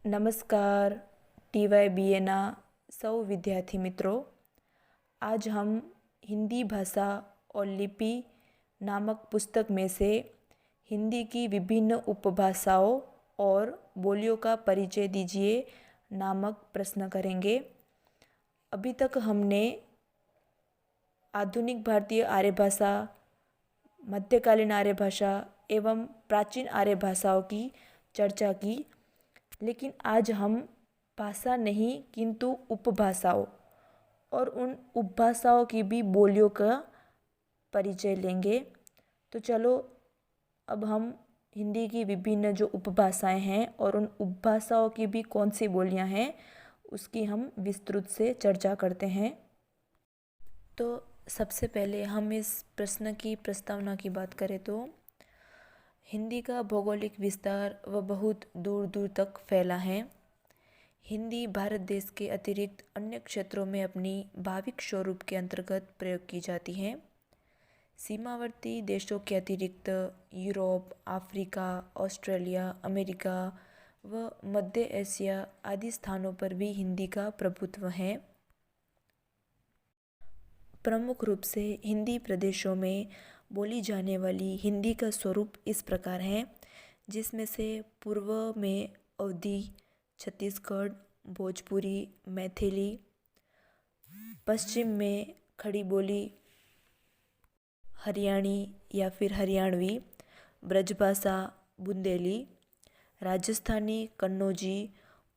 नमस्कार TYBA सौ विद्यार्थी मित्रों। आज हम हिंदी भाषा और लिपि नामक पुस्तक में से हिंदी की विभिन्न उपभाषाओं और बोलियों का परिचय दीजिए नामक प्रश्न करेंगे। अभी तक हमने आधुनिक भारतीय आर्य भाषा, मध्यकालीन आर्य भाषा एवं प्राचीन आर्य भाषाओं की चर्चा की, लेकिन आज हम भाषा नहीं किंतु उपभाषाओं और उन उपभाषाओं की भी बोलियों का परिचय लेंगे। तो चलो अब हम हिंदी की विभिन्न जो उपभाषाएं हैं और उन उपभाषाओं की भी कौन सी बोलियां हैं उसकी हम विस्तृत से चर्चा करते हैं। तो सबसे पहले हम इस प्रश्न की प्रस्तावना की बात करें तो हिंदी का भौगोलिक विस्तार व बहुत दूर दूर तक फैला है। हिंदी भारत देश के अतिरिक्त अन्य क्षेत्रों में अपनी भाविक स्वरूप के अंतर्गत प्रयोग की जाती है। सीमावर्ती देशों के अतिरिक्त यूरोप, अफ्रीका, ऑस्ट्रेलिया, अमेरिका व मध्य एशिया आदि स्थानों पर भी हिंदी का प्रभुत्व है। प्रमुख रूप से हिंदी प्रदेशों में बोली जाने वाली हिंदी का स्वरूप इस प्रकार है, जिसमें से पूर्व में अवधी, छत्तीसगढ़, भोजपुरी, मैथिली, पश्चिम में खड़ी बोली, हरियाणी या फिर हरियाणवी, ब्रजभाषा, बुंदेली, राजस्थानी, कन्नौजी,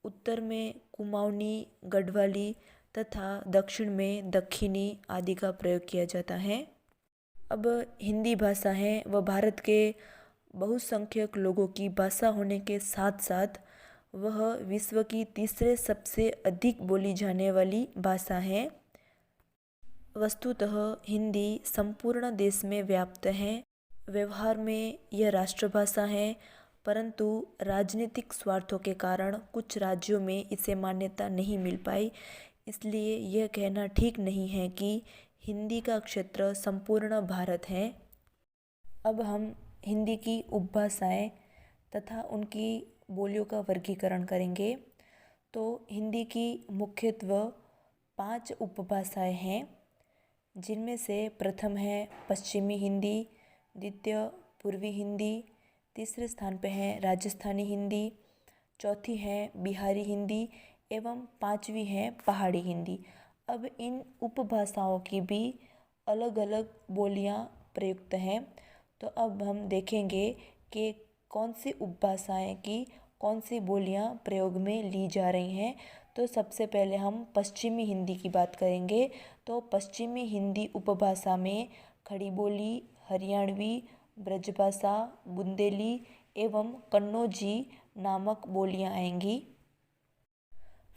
उत्तर में कुमाऊनी, गढ़वाली तथा दक्षिण में दक्खिनी आदि का प्रयोग किया जाता है। अब हिंदी भाषा है वह भारत के बहुसंख्यक लोगों की भाषा होने के साथ साथ वह विश्व की तीसरे सबसे अधिक बोली जाने वाली भाषा है। वस्तुतः हिंदी संपूर्ण देश में व्याप्त है। व्यवहार में यह राष्ट्रभाषा है, परंतु राजनीतिक स्वार्थों के कारण कुछ राज्यों में इसे मान्यता नहीं मिल पाई। इसलिए यह कहना ठीक नहीं है कि हिंदी का क्षेत्र संपूर्ण भारत है। अब हम हिंदी की उपभाषाएं तथा उनकी बोलियों का वर्गीकरण करेंगे। तो हिंदी की मुख्यत्व 5 उपभाषाएं हैं, जिनमें से प्रथम है पश्चिमी हिंदी, द्वितीय पूर्वी हिंदी, तीसरे स्थान पे है राजस्थानी हिंदी, चौथी है बिहारी हिंदी एवं पांचवी है पहाड़ी हिंदी। अब इन उपभाषाओं की भी अलग अलग बोलियां प्रयुक्त हैं। तो अब हम देखेंगे कि कौन सी उपभाषाएं की कौन सी बोलियां प्रयोग में ली जा रही हैं। तो सबसे पहले हम पश्चिमी हिंदी की बात करेंगे। तो पश्चिमी हिंदी उपभाषा में खड़ी बोली, हरियाणवी, ब्रजभाषा, बुंदेली एवं कन्नौजी नामक बोलियां आएंगी।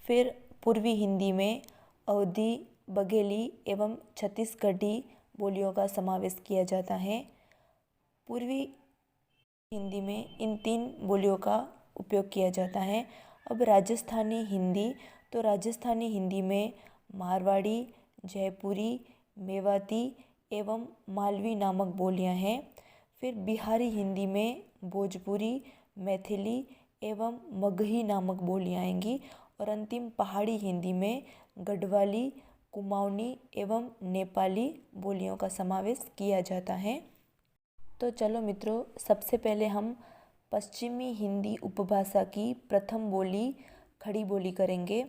फिर पूर्वी हिंदी में अवधी, बघेली एवं छत्तीसगढ़ी बोलियों का समावेश किया जाता है। पूर्वी हिंदी में इन 3 बोलियों का उपयोग किया जाता है। अब राजस्थानी हिंदी, तो राजस्थानी हिंदी में मारवाड़ी, जयपुरी, मेवाती एवं मालवी नामक बोलियां हैं। फिर बिहारी हिंदी में भोजपुरी, मैथिली एवं मगही नामक बोलियां आएंगी। और अंतिम पहाड़ी हिंदी में गढ़वाली, कुमाऊनी एवं नेपाली बोलियों का समावेश किया जाता है। तो चलो मित्रों, सबसे पहले हम पश्चिमी हिंदी उपभाषा की प्रथम बोली खड़ी बोली करेंगे।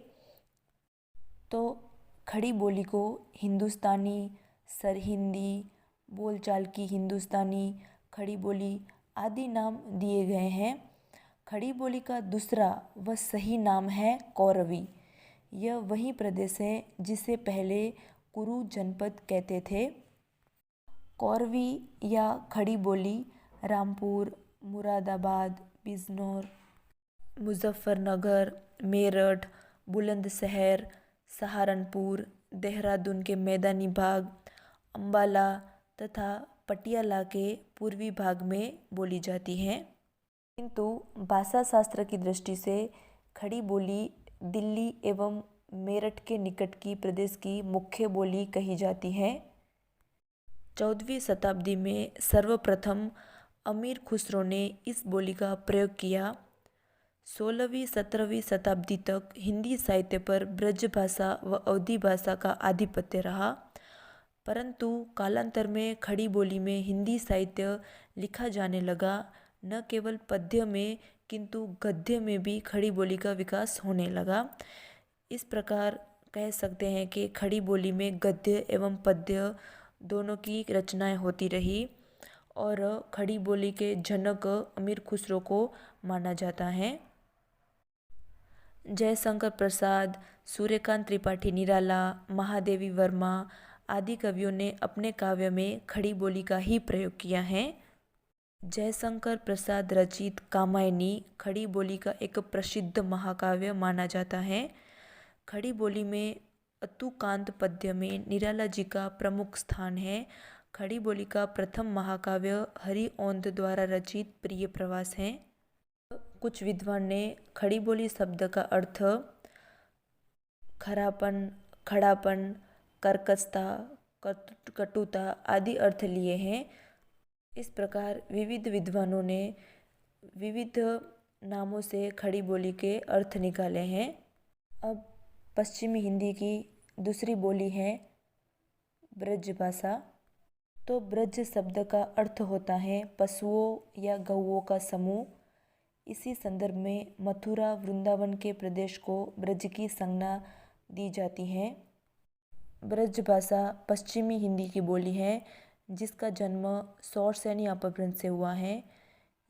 तो खड़ी बोली को हिंदुस्तानी, सरहिंदी, बोलचाल की हिंदुस्तानी, खड़ी बोली आदि नाम दिए गए हैं। खड़ी बोली का दूसरा व सही नाम है कौरवी। यह वही प्रदेश है जिसे पहले कुरु जनपद कहते थे। कौरवी या खड़ी बोली रामपुर, मुरादाबाद, बिजनौर, मुजफ्फरनगर, मेरठ, बुलंदशहर, सहारनपुर, देहरादून के मैदानी भाग, अंबाला तथा पटियाला के पूर्वी भाग में बोली जाती है। किंतु भाषा शास्त्र की दृष्टि से खड़ी बोली दिल्ली एवं मेरठ के निकट की प्रदेश की मुख्य बोली कही जाती है। 14वीं शताब्दी में सर्वप्रथम अमीर खुसरो ने इस बोली का प्रयोग किया। 16वीं 17वीं शताब्दी तक हिंदी साहित्य पर ब्रज भाषा व अवधी भाषा का आधिपत्य रहा, परंतु कालांतर में खड़ी बोली में हिंदी साहित्य लिखा जाने लगा। न केवल पद्य में किंतु गद्य में भी खड़ी बोली का विकास होने लगा। इस प्रकार कह सकते हैं कि खड़ी बोली में गद्य एवं पद्य दोनों की रचनाएं होती रही और खड़ी बोली के जनक अमीर खुसरो को माना जाता है। जयशंकर प्रसाद, सूर्यकांत त्रिपाठी निराला, महादेवी वर्मा आदि कवियों ने अपने काव्य में खड़ी बोली का ही प्रयोग किया है। जयशंकर प्रसाद रचित कामायनी खड़ी बोली का एक प्रसिद्ध महाकाव्य माना जाता है। खड़ी बोली में अतुकांत पद्य में निराला जी का प्रमुख स्थान है। खड़ी बोली का प्रथम महाकाव्य हरिऔंध द्वारा रचित प्रिय प्रवास है। कुछ विद्वान ने खड़ी बोली शब्द का अर्थ खरापन, खड़ापन, कर्कशता, कटुता आदि अर्थ लिए हैं। इस प्रकार विविध विद्वानों ने विविध नामों से खड़ी बोली के अर्थ निकाले हैं। अब पश्चिमी हिंदी की दूसरी बोली है ब्रज भाषा। तो ब्रज शब्द का अर्थ होता है पशुओं या गौओं का समूह। इसी संदर्भ में मथुरा वृंदावन के प्रदेश को ब्रज की संज्ञा दी जाती है। ब्रज भाषा पश्चिमी हिंदी की बोली है जिसका जन्म शौरसेनी अपभ्रंश से हुआ है।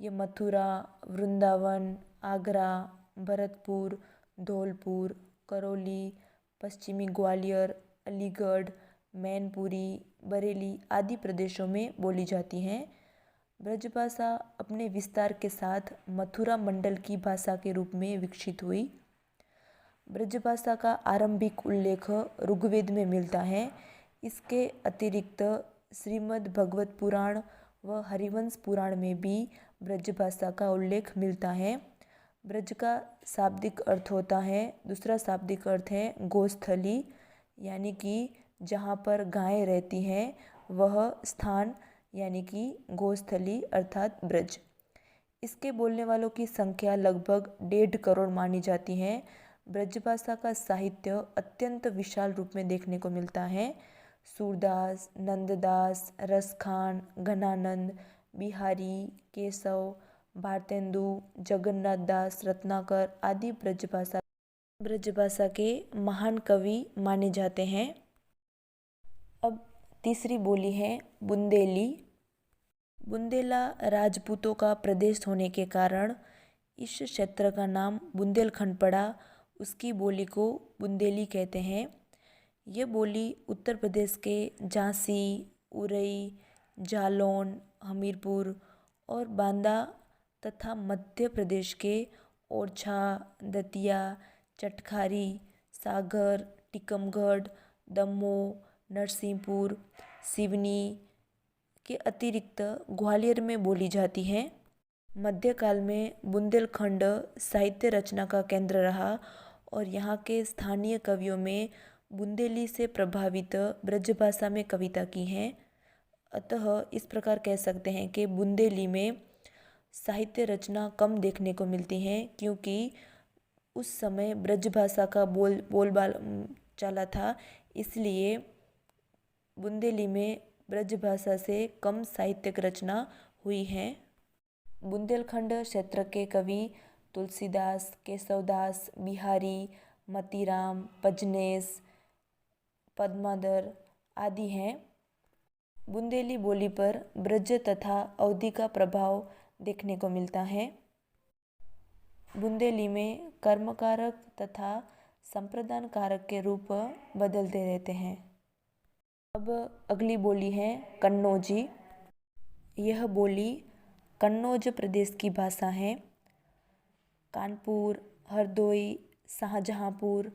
ये मथुरा, वृंदावन, आगरा, भरतपुर, धौलपुर, करौली, पश्चिमी ग्वालियर, अलीगढ़, मैनपुरी, बरेली आदि प्रदेशों में बोली जाती हैं। ब्रजभाषा अपने विस्तार के साथ मथुरा मंडल की भाषा के रूप में विकसित हुई। ब्रजभाषा का आरंभिक उल्लेख ऋग्वेद में मिलता है। इसके अतिरिक्त श्रीमद् भगवत पुराण व हरिवंश पुराण में भी ब्रजभाषा का उल्लेख मिलता है। ब्रज का शाब्दिक अर्थ होता है, दूसरा शाब्दिक अर्थ है गोस्थली, यानी कि जहाँ पर गायें रहती हैं वह स्थान यानी कि गोस्थली अर्थात ब्रज। इसके बोलने वालों की संख्या लगभग 1.5 करोड़ मानी जाती है। ब्रजभाषा का साहित्य अत्यंत विशाल रूप में देखने को मिलता है। सूरदास, नंददास, रसखान, घनानंद, बिहारी, केशव, भारतेंदु, जगन्नाथ दास, रत्नाकर आदि ब्रजभाषा के महान कवि माने जाते हैं। अब तीसरी बोली है बुंदेली। बुंदेला राजपूतों का प्रदेश होने के कारण इस क्षेत्र का नाम बुंदेलखंड पड़ा। उसकी बोली को बुंदेली कहते हैं। ये बोली उत्तर प्रदेश के झांसी, उरई, जालौन, हमीरपुर और बांदा तथा मध्य प्रदेश के ओरछा, दतिया, चटखारी, सागर, टीकमगढ़, दमोह, नरसिंहपुर, सिवनी के अतिरिक्त ग्वालियर में बोली जाती है। मध्यकाल में बुंदेलखंड साहित्य रचना का केंद्र रहा और यहाँ के स्थानीय कवियों में बुंदेली से प्रभावित ब्रजभाषा में कविता की है। अतः इस प्रकार कह सकते हैं कि बुंदेली में साहित्य रचना कम देखने को मिलती है, क्योंकि उस समय ब्रजभाषा का बोलबाल चला था, इसलिए बुंदेली में ब्रजभाषा से कम साहित्यिक रचना हुई है। बुंदेलखंड क्षेत्र के कवि तुलसीदास, केशवदास, बिहारी, मतीराम, पजनेस, पद्माधर आदि हैं। बुंदेली बोली पर ब्रज तथा अवधी का प्रभाव देखने को मिलता है। बुंदेली में कर्मकारक तथा संप्रदान कारक के रूप बदलते रहते हैं। अब अगली बोली है कन्नौजी। यह बोली कन्नौज प्रदेश की भाषा है। कानपुर, हरदोई, शाहजहांपुर,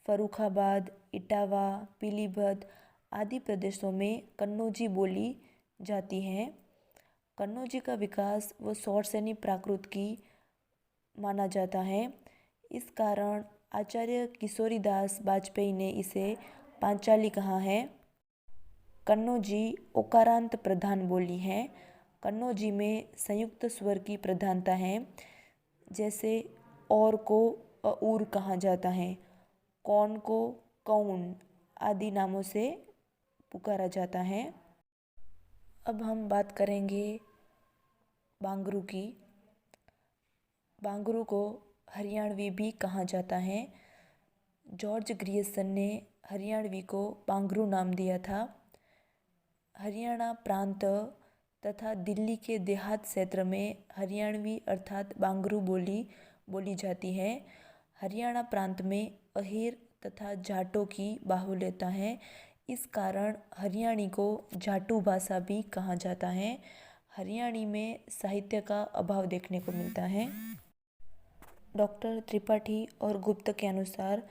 फर्रुखाबाद, इटावा, पीलीभीत आदि प्रदेशों में कन्नौजी बोली जाती है। कन्नौजी का विकास व शौरसेनी प्राकृत की माना जाता है। इस कारण आचार्य किशोरीदास वाजपेयी ने इसे पांचाली कहा है। कन्नौजी ओकारांत प्रधान बोली है। कन्नौजी में संयुक्त स्वर की प्रधानता है। जैसे और को और कहा जाता है, कौन को कौन आदि नामों से पुकारा जाता है। अब हम बात करेंगे बांगरू की। बांगरू को हरियाणवी भी कहा जाता है। जॉर्ज ग्रियर्सन ने हरियाणवी को बांगरू नाम दिया था। हरियाणा प्रांत तथा दिल्ली के देहात क्षेत्र में हरियाणवी अर्थात बांगरू बोली जाती है। हरियाणा प्रांत में अहीर तथा जाटों की बाहुल्यता है। इस कारण हरियाणी को जाटू भाषा भी कहा जाता है। हरियाणी में साहित्य का अभाव देखने को मिलता है। डॉक्टर त्रिपाठी और गुप्त के अनुसार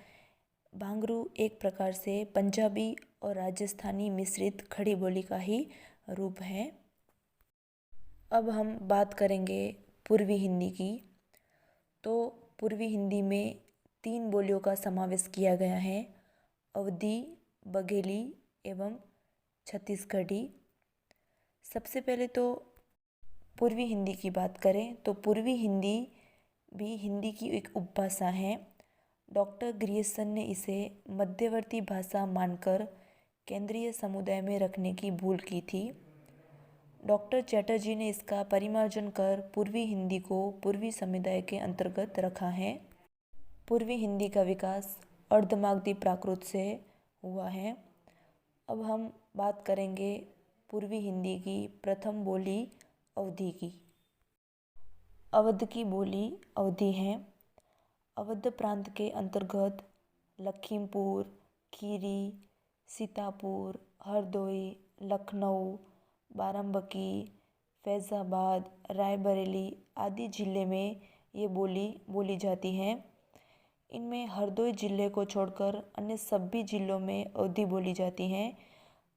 बांगरू एक प्रकार से पंजाबी और राजस्थानी मिश्रित खड़ी बोली का ही रूप है। अब हम बात करेंगे पूर्वी हिंदी की। तो पूर्वी हिंदी में 3 बोलियों का समावेश किया गया है, अवधी, बघेली एवं छत्तीसगढ़ी। सबसे पहले तो पूर्वी हिंदी की बात करें तो पूर्वी हिंदी भी हिंदी की एक उपभाषा है। डॉक्टर ग्रियर्सन ने इसे मध्यवर्ती भाषा मानकर केंद्रीय समुदाय में रखने की भूल की थी। डॉक्टर चैटर्जी ने इसका परिमार्जन कर पूर्वी हिंदी को पूर्वी समुदाय के अंतर्गत रखा है। पूर्वी हिंदी का विकास अर्धमागधी प्राकृत से हुआ है। अब हम बात करेंगे पूर्वी हिंदी की प्रथम बोली अवधी की। अवध की बोली अवधी है। अवध प्रांत के अंतर्गत लखीमपुर, खीरी, सीतापुर, हरदोई, लखनऊ, बाराबंकी, फैज़ाबाद, रायबरेली आदि जिले में ये बोली बोली जाती है। इनमें हरदोई जिले को छोड़कर अन्य सभी जिलों में अवधी बोली जाती है।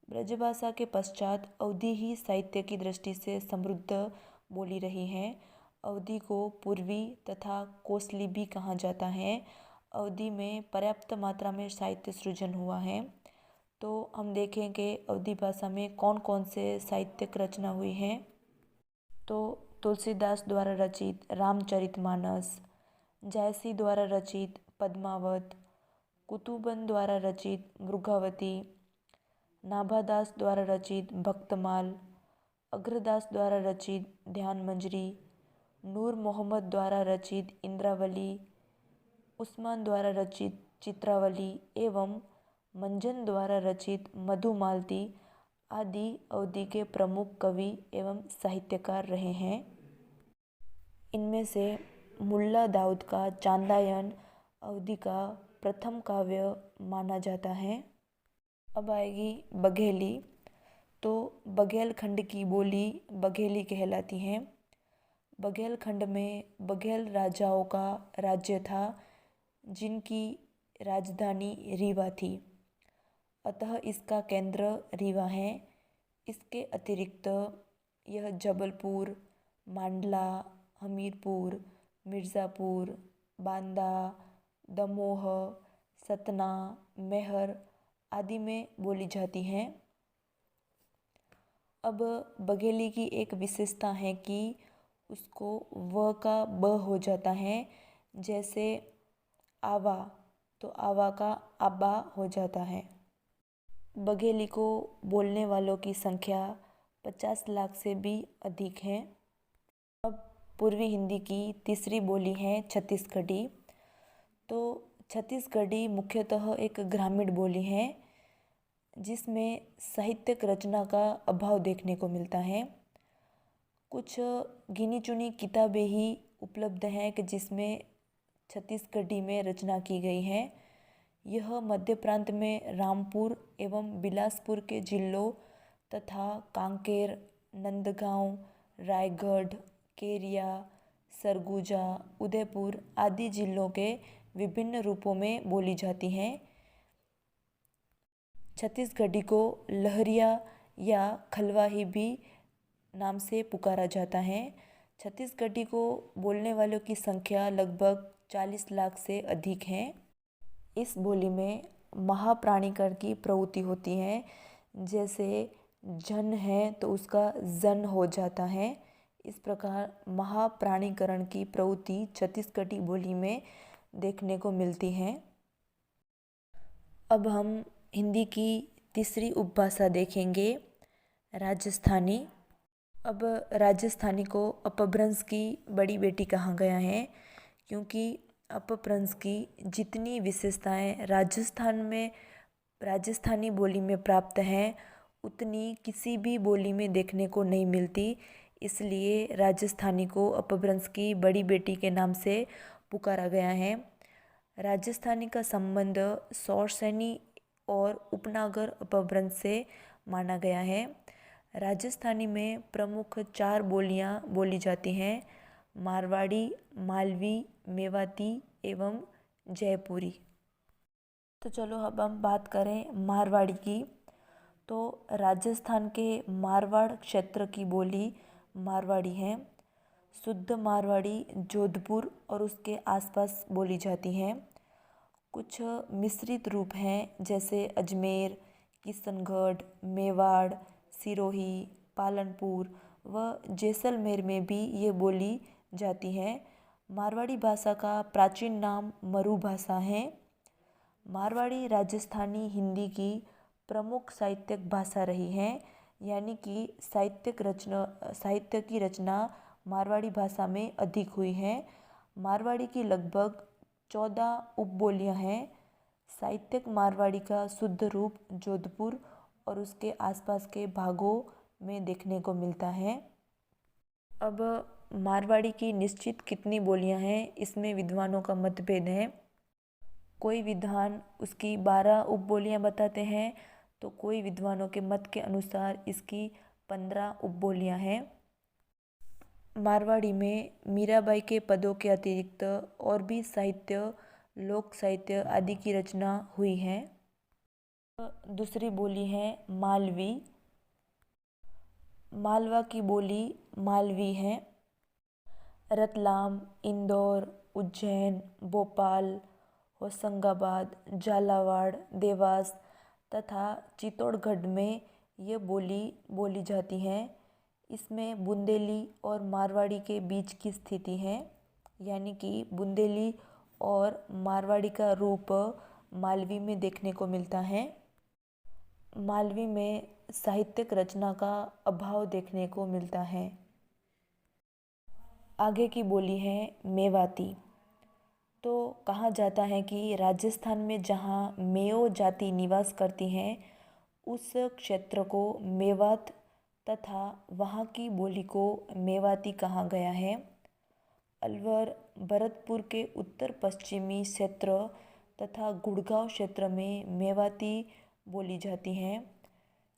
ब्रजभाषा के पश्चात अवधी ही साहित्य की दृष्टि से समृद्ध बोली रही है। अवधी को पूर्वी तथा कोसली भी कहा जाता है। अवधी में पर्याप्त मात्रा में साहित्य सृजन हुआ है। तो हम देखेंगे अवधी भाषा में कौन कौन से साहित्यिक रचना हुई है। तो तुलसीदास द्वारा रचित रामचरितमानस, जायसी द्वारा रचित पद्मावत, कुतुबन द्वारा रचित मृगावती, नाभादास द्वारा रचित भक्तमाल, अग्रदास द्वारा रचित ध्यान मंजरी, नूर मोहम्मद द्वारा रचित इंद्रावली, उस्मान द्वारा रचित चित्रावली एवं मंजन द्वारा रचित मधुमालती आदि अवधी के प्रमुख कवि एवं साहित्यकार रहे हैं। इनमें से मुल्ला दाऊद का चांदायन अवधी का प्रथम काव्य माना जाता है। अब आएगी बघेली। तो बघेलखंड की बोली बघेली कहलाती है। बघेलखंड में बघेल राजाओं का राज्य था, जिनकी राजधानी रीवा थी, अतः इसका केंद्र रीवा है। इसके अतिरिक्त यह जबलपुर, मांडला, हमीरपुर, मिर्ज़ापुर, बांदा, दमोह, सतना, मैहर आदि में बोली जाती हैं। अब बघेली की एक विशेषता है कि उसको व का ब हो जाता है। जैसे आवा, तो आवा का आबा हो जाता है। बघेली को बोलने वालों की संख्या 50 लाख से भी अधिक है। अब पूर्वी हिंदी की तीसरी बोली है छत्तीसगढ़ी। तो छत्तीसगढ़ी मुख्यतः एक ग्रामीण बोली है, जिसमें साहित्यिक रचना का अभाव देखने को मिलता है। कुछ गिनी चुनी किताबें ही उपलब्ध हैं कि जिसमें छत्तीसगढ़ी में रचना की गई है। यह मध्य प्रांत में रामपुर एवं बिलासपुर के जिलों तथा कांकेर, नंदगांव, रायगढ़, केरिया, सरगुजा, उदयपुर आदि जिलों के विभिन्न रूपों में बोली जाती हैं। छत्तीसगढ़ी को लहरिया या खलवाही भी नाम से पुकारा जाता है। छत्तीसगढ़ी को बोलने वालों की संख्या लगभग 40 लाख से अधिक है। इस बोली में महाप्राणिकर की प्रवृत्ति होती है। जैसे जन है तो उसका जन हो जाता है, इस प्रकार महाप्राणीकरण की प्रवृत्ति छत्तीसगढ़ी बोली में देखने को मिलती है। अब हम हिंदी की तीसरी उपभाषा देखेंगे, राजस्थानी। अब राजस्थानी को अपभ्रंश की बड़ी बेटी कहा गया है, क्योंकि अपभ्रंश की जितनी विशेषताएं राजस्थानी बोली में प्राप्त हैं उतनी किसी भी बोली में देखने को नहीं मिलती। इसलिए राजस्थानी को अपभ्रंश की बड़ी बेटी के नाम से पुकारा गया है। राजस्थानी का संबंध शौरसेनी और उपनागर अपभ्रंश से माना गया है। राजस्थानी में प्रमुख 4 बोलियां बोली जाती हैं, मारवाड़ी, मालवी, मेवाती एवं जयपुरी। तो चलो अब हम बात करें मारवाड़ी की। तो राजस्थान के मारवाड़ क्षेत्र की बोली मारवाड़ी है। शुद्ध मारवाड़ी जोधपुर और उसके आसपास बोली जाती हैं। कुछ मिश्रित रूप हैं, जैसे अजमेर, किशनगढ़, मेवाड़, सिरोही, पालनपुर व जैसलमेर में भी ये बोली जाती हैं। मारवाड़ी भाषा का प्राचीन नाम मरु भाषा है। मारवाड़ी राजस्थानी हिंदी की प्रमुख साहित्यिक भाषा रही है, यानी कि साहित्य की रचना मारवाड़ी भाषा में अधिक हुई है। मारवाड़ी की लगभग 14 उपबोलियां हैं। साहित्यिक मारवाड़ी का शुद्ध रूप जोधपुर और उसके आसपास के भागों में देखने को मिलता है। अब मारवाड़ी की निश्चित कितनी बोलियां हैं, इसमें विद्वानों का मतभेद है। कोई विद्वान उसकी 12 उपबोलियां बताते हैं, तो कोई विद्वानों के मत के अनुसार इसकी 15 उपबोलियां हैं। मारवाड़ी में मीराबाई के पदों के अतिरिक्त और भी साहित्य, लोक साहित्य आदि की रचना हुई है। दूसरी बोली है मालवी। मालवा की बोली मालवी है। रतलाम, इंदौर, उज्जैन, भोपाल, होशंगाबाद, झालावाड़, देवास तथा चित्तौड़गढ़ में ये बोली बोली जाती हैं। इसमें बुंदेली और मारवाड़ी के बीच की स्थिति है, यानी कि बुंदेली और मारवाड़ी का रूप मालवी में देखने को मिलता है। मालवी में साहित्यिक रचना का अभाव देखने को मिलता है। आगे की बोली है मेवाती। तो कहा जाता है कि राजस्थान में जहाँ मेओ जाति निवास करती हैं उस क्षेत्र को मेवात तथा वहाँ की बोली को मेवाती कहा गया है। अलवर, भरतपुर के उत्तर पश्चिमी क्षेत्र तथा गुड़गांव क्षेत्र में मेवाती बोली जाती हैं।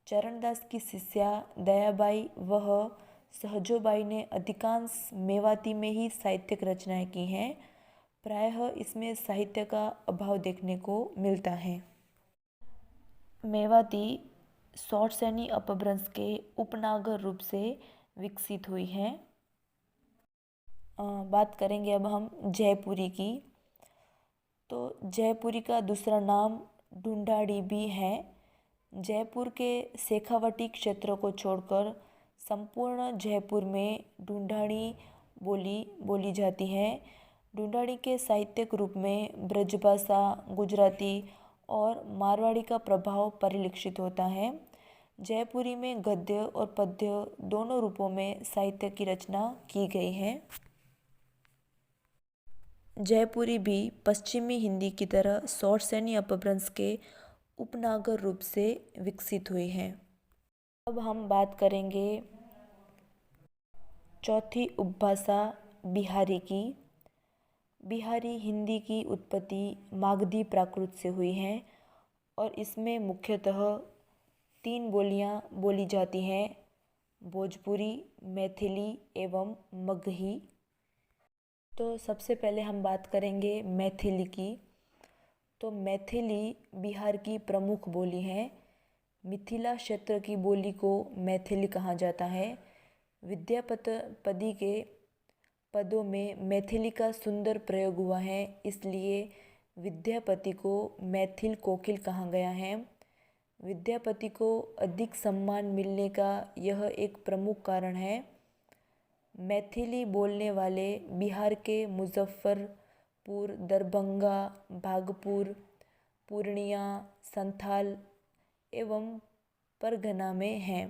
चरणदास की शिष्या दयाबाई वह सहजोबाई ने अधिकांश मेवाती में ही साहित्यिक रचनाएं की हैं। प्रायः इसमें साहित्य का अभाव देखने को मिलता है। मेवाती शौरसेनी अपभ्रंश के उपनागर रूप से विकसित हुई है। बात करेंगे अब हम जयपुरी की। तो जयपुरी का दूसरा नाम ढूंढाड़ी भी है। जयपुर के शेखावटी क्षेत्र को छोड़कर संपूर्ण जयपुर में ढूंढाड़ी बोली बोली जाती है। ढूंढाड़ी के साहित्यिक रूप में ब्रजभाषा, गुजराती और मारवाड़ी का प्रभाव परिलक्षित होता है। जयपुरी में गद्य और पद्य दोनों रूपों में साहित्य की रचना की गई है। जयपुरी भी पश्चिमी हिंदी की तरह शौरसेनी अपभ्रंश के उपनागर रूप से विकसित हुई है। अब हम बात करेंगे चौथी उपभाषा बिहारी की। बिहारी हिंदी की उत्पत्ति मागधी प्राकृत से हुई है और इसमें मुख्यतः 3 बोलियां बोली जाती हैं, भोजपुरी, मैथिली एवं मगही। तो सबसे पहले हम बात करेंगे मैथिली की। तो मैथिली बिहार की प्रमुख बोली है। मिथिला क्षेत्र की बोली को मैथिली कहा जाता है। विद्यापति के पदों में मैथिली का सुंदर प्रयोग हुआ है, इसलिए विद्यापति को मैथिल कोकिल कहा गया है। विद्यापति को अधिक सम्मान मिलने का यह एक प्रमुख कारण है। मैथिली बोलने वाले बिहार के मुजफ्फरपुर, दरभंगा, भागलपुर, पूर्णिया, संथाल एवं परगना में हैं।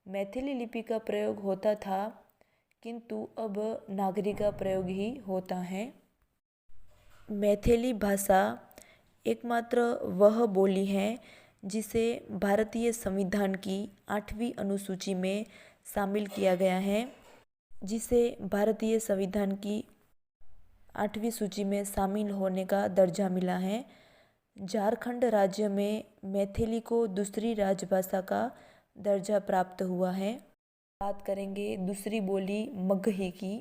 मैथिली लिपि का प्रयोग होता था, किंतु अब नागरी का प्रयोग ही होता है। मैथिली भाषा एकमात्र वह बोली है जिसे भारतीय संविधान की 8वीं अनुसूची में शामिल किया गया है। जिसे भारतीय संविधान की 8वीं सूची में शामिल होने का दर्जा मिला है। झारखंड राज्य में मैथिली को दूसरी राजभाषा का दर्जा प्राप्त हुआ है। बात करेंगे दूसरी बोली मगही की।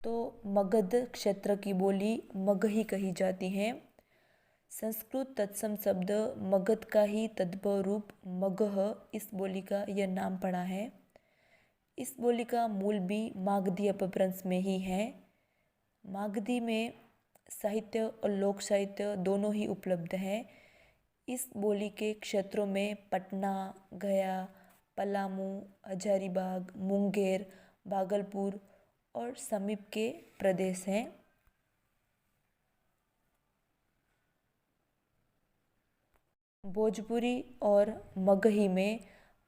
तो मगध क्षेत्र की बोली मगही कही जाती है। संस्कृत तत्सम शब्द मगध का ही तद्भव रूप मगह इस बोली का यह नाम पड़ा है। इस बोली का मूल भी मागधी अपभ्रंश में ही है। मागधी में साहित्य और लोक साहित्य दोनों ही उपलब्ध है। इस बोली के क्षेत्रों में पटना, गया, पलामू, हजारीबाग, मुंगेर, भागलपुर और समीप के प्रदेश हैं। भोजपुरी और मगही में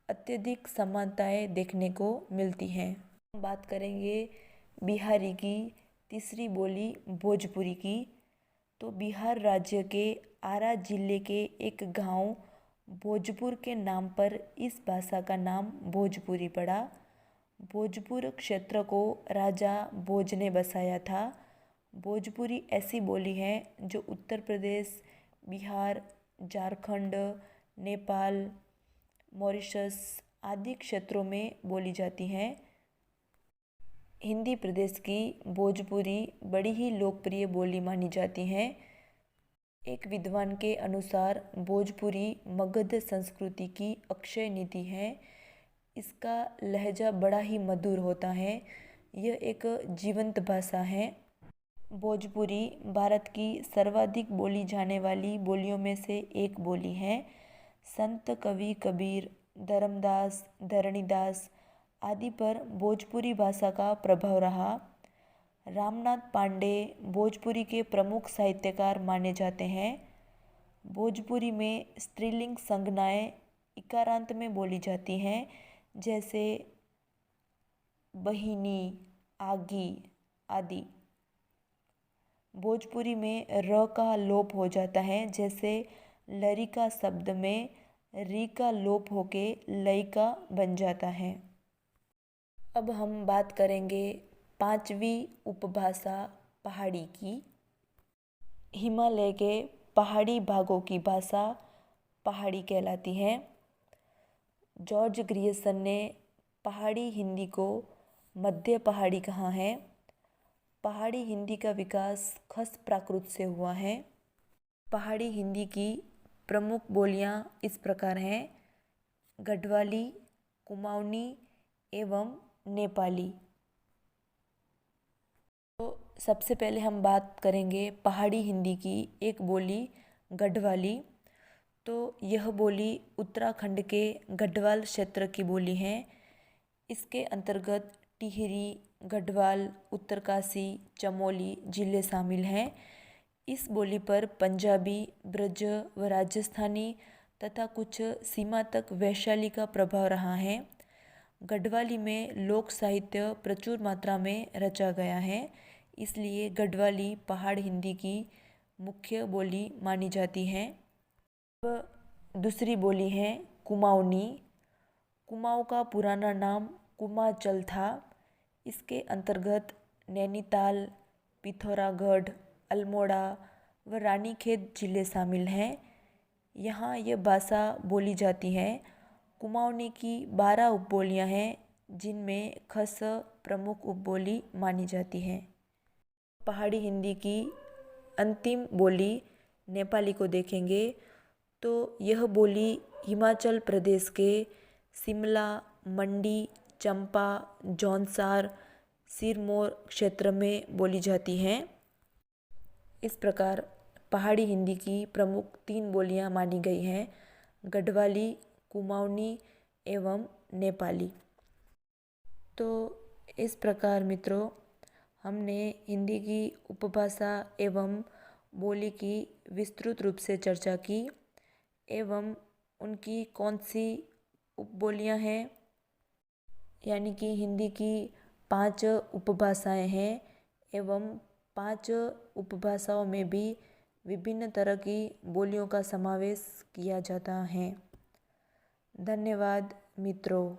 अत्यधिक समानताएं देखने को मिलती हैं। बात करेंगे बिहारी की तीसरी बोली भोजपुरी की। तो बिहार राज्य के आरा जिले के एक गांव भोजपुर के नाम पर इस भाषा का नाम भोजपुरी पड़ा। भोजपुर क्षेत्र को राजा भोज ने बसाया था। भोजपुरी ऐसी बोली है जो उत्तर प्रदेश, बिहार, झारखंड, नेपाल, मॉरिशस आदि क्षेत्रों में बोली जाती हैं। हिंदी प्रदेश की भोजपुरी बड़ी ही लोकप्रिय बोली मानी जाती है। एक विद्वान के अनुसार भोजपुरी मगध संस्कृति की अक्षय निधि है। इसका लहजा बड़ा ही मधुर होता है। यह एक जीवंत भाषा है। भोजपुरी भारत की सर्वाधिक बोली जाने वाली बोलियों में से एक बोली है। संत कवि कबीर, धर्मदास, धरणीदास आदि पर भोजपुरी भाषा का प्रभाव रहा। रामनाथ पांडे भोजपुरी के प्रमुख साहित्यकार माने जाते हैं। भोजपुरी में स्त्रीलिंग संज्ञाएं इकारांत में बोली जाती हैं, जैसे बहिनी, आगी आदि। भोजपुरी में र का लोप हो जाता है, जैसे लरिका शब्द में री का लोप होके लयिका बन जाता है। अब हम बात करेंगे 5वीं उपभाषा पहाड़ी की। हिमालय के पहाड़ी भागों की भाषा पहाड़ी कहलाती है। जॉर्ज ग्रियर्सन ने पहाड़ी हिंदी को मध्य पहाड़ी कहा है। पहाड़ी हिंदी का विकास खस प्राकृत से हुआ है। पहाड़ी हिंदी की प्रमुख बोलियां इस प्रकार हैं: गढ़वाली, कुमाऊनी एवं नेपाली। तो सबसे पहले हम बात करेंगे पहाड़ी हिंदी की एक बोली गढ़वाली। तो यह बोली उत्तराखंड के गढ़वाल क्षेत्र की बोली है। इसके अंतर्गत टिहरी, गढ़वाल, उत्तरकाशी, चमोली जिले शामिल हैं। इस बोली पर पंजाबी, ब्रज व राजस्थानी तथा कुछ सीमा तक वैशाली का प्रभाव रहा है। गढ़वाली में लोक साहित्य प्रचुर मात्रा में रचा गया है, इसलिए गढ़वाली पहाड़ हिंदी की मुख्य बोली मानी जाती है। अब दूसरी बोली है कुमाऊनी। कुमाऊँ का पुराना नाम कुमाचल था। इसके अंतर्गत नैनीताल, पिथौरागढ़, अल्मोड़ा व रानीखेत जिले शामिल हैं। यहाँ यह भाषा बोली जाती है। कुमाऊनी की 12 उपबोलियाँ हैं, जिनमें खस प्रमुख उपबोली मानी जाती है। पहाड़ी हिंदी की अंतिम बोली नेपाली को देखेंगे तो यह बोली हिमाचल प्रदेश के शिमला, मंडी, चंपा, जौनसार, सिरमौर क्षेत्र में बोली जाती हैं। इस प्रकार पहाड़ी हिंदी की प्रमुख 3 बोलियां मानी गई हैं: गढ़वाली, कुमाऊनी एवं नेपाली। तो इस प्रकार मित्रों, हमने हिंदी की उपभाषा एवं बोली की विस्तृत रूप से चर्चा की एवं उनकी कौन सी उपबोलियाँ हैं, यानी कि हिंदी की 5 उपभाषाएं हैं एवं 5 उपभाषाओं में भी विभिन्न तरह की बोलियों का समावेश किया जाता है। धन्यवाद मित्रों।